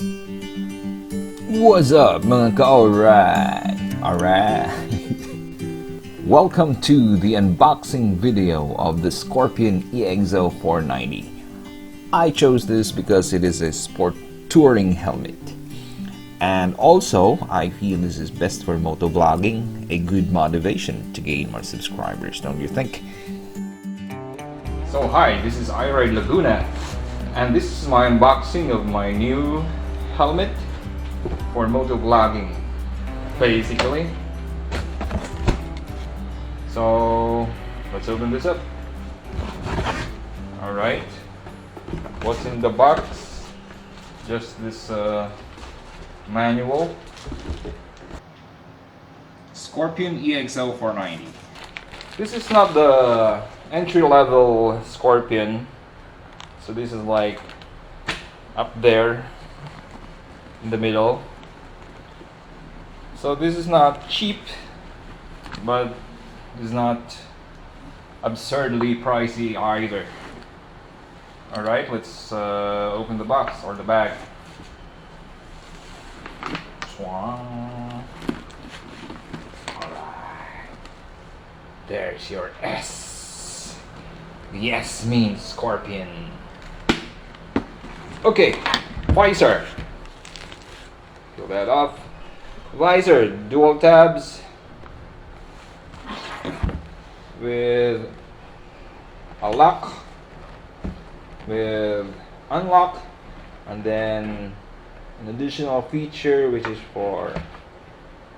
What's up mga ka-alright? Alright. Welcome to the unboxing video of the Scorpion EXO-490. I chose this because it is a sport touring helmet. And also, I feel this is best for motovlogging, a good motivation to gain more subscribers, don't you think? So hi, this is iRide Laguna, and this is my unboxing of my new helmet for motovlogging, basically. So let's open this up. Alright, what's in the box? Just this manual. Scorpion EXO-490. This is not the entry-level Scorpion, so this is like up there in the middle. So this is not cheap, but it's not absurdly pricey either. Alright, let's open the box or the bag. Alright, there's your S. The S means Scorpion. Okay, Visor. Peel that off. Visor, dual tabs with a lock, with unlock, and then an additional feature which is for,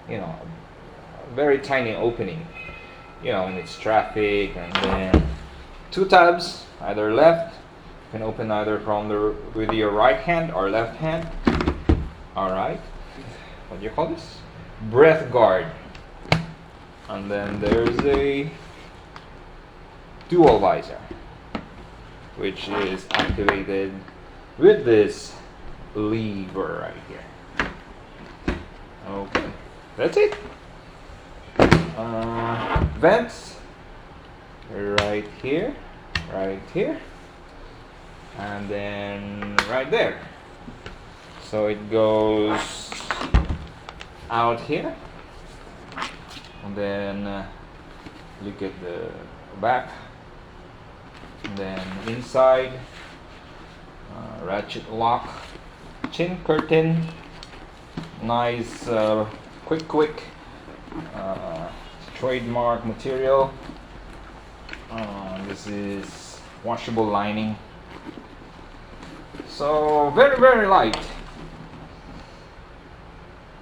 you know, a very tiny opening, you know, when it's traffic. And then two tabs, either left, you can open either from with your right hand or left hand. Alright, what do you call this? Breath guard. And then there's a dual visor, which is activated with this lever right here. Okay, that's it. Vents right here, and then right there. So it goes out here, and then look at the back, and then inside, ratchet lock, chin curtain, nice quick trademark material. This is washable lining, so very light.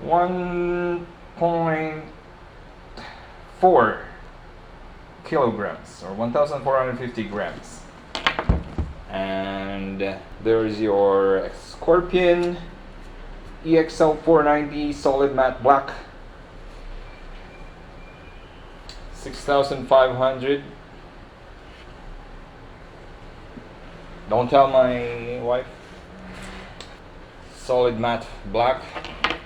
1.4 kilograms or 1,450 grams. And there's your Scorpion EXO-490 solid matte black, 6,500. Don't tell my wife. Solid matte black.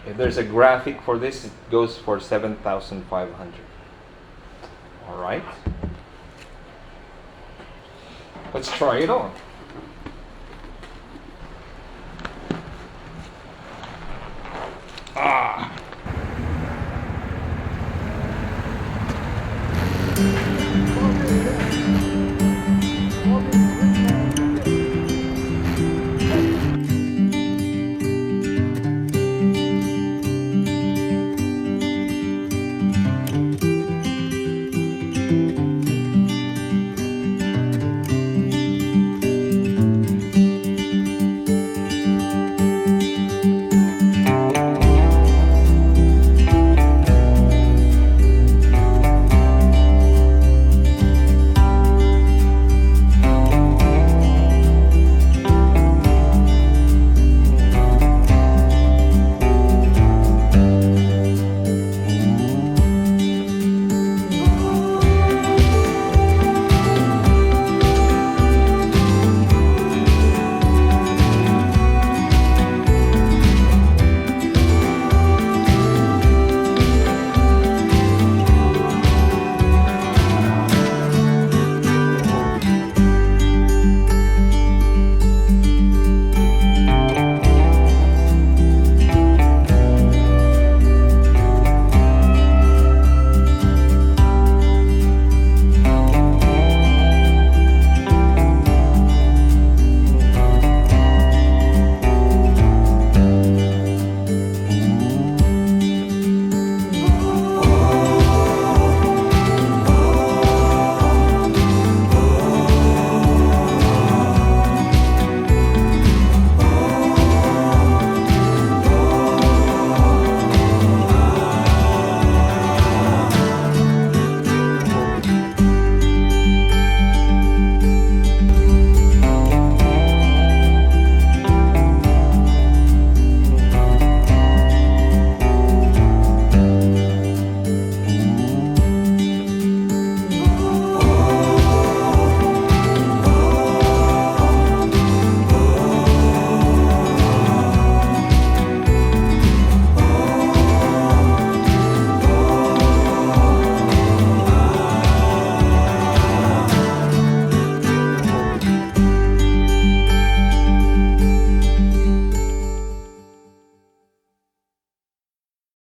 If there's a graphic for this, it goes for 7,500. Alright, let's try it on.